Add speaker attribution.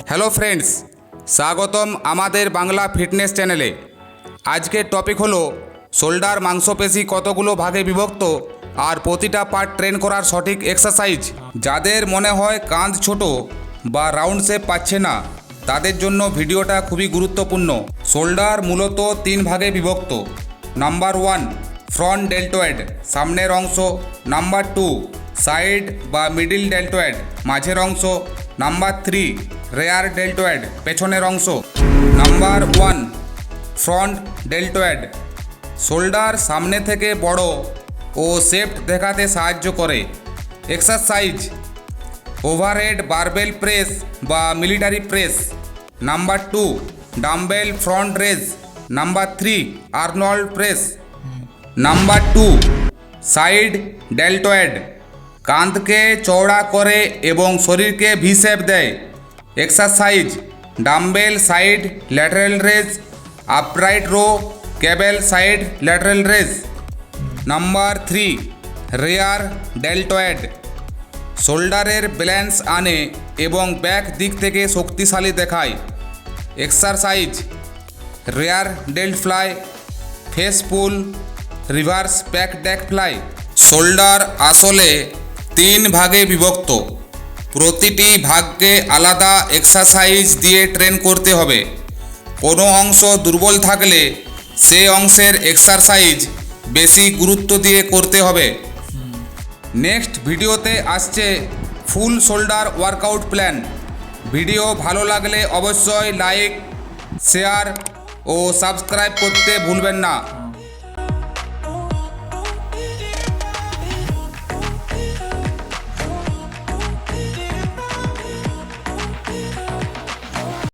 Speaker 1: Hello friends, স্বাগতম আমাদের Bangla fitness চ্যানেলে। আজকের টপিক হলো শোল্ডার মাংসপেশি কতগুলো ভাগে বিভক্ত আর প্রতিটা পার্ট ট্রেন করার সঠিক এক্সারসাইজ। যাদের মনে হয় কাঁধ ছোট বা রাউন্ড শেপ পাচ্ছে না, তাদের জন্য ভিডিওটা খুবই গুরুত্বপূর্ণ। শোল্ডার মূলত 3 ভাগে বিভক্ত। নাম্বার 1 ফ্রন্ট ডেল্টয়েড, সামনের অংশ। নাম্বার 2 সাইড বা মিডিল ডেল্টয়েড, মাঝের অংশ। নাম্বার 3 রেয়ার ডেল্টয়েড, পেছনের অংশ। Number 1 front deltoid. শোল্ডার সামনে থেকে বড় ও শেপড দেখাতে সাহায্য করে। এক্সারসাইজ: ওভারহেড বারবেল প্রেস বা military press. Number 2 dumbbell front raise. Number 3 Arnold press. Number 2 side deltoid, কাঁধকে চওড়া করে এবং শরীরকে ভি শেপ দেয়। Exercise: dumbbell side lateral raise, upright row, cable side lateral raise. Number 3 rear deltoid, শোল্ডারের balance আনে এবং ব্যাক দিক থেকে শক্তিশালী দেখায়। Exercise: rear delt fly, face pull, reverse back deck fly. Shoulder আসলে 3 ভাগে বিভক্ত। প্রতিটি ভাগকে আলাদা এক্সারসাইজ দিয়ে ট্রেন করতে হবে। কোনো অংশ দুর্বল থাকলে সে অংশের এক্সারসাইজ বেশি গুরুত্ব দিয়ে করতে হবে। নেক্সট ভিডিওতে আসছে ফুল শোল্ডার ওয়ার্কআউট প্ল্যান। ভিডিও ভালো লাগলে অবশ্যই লাইক, শেয়ার ও সাবস্ক্রাইব করতে ভুলবেন না।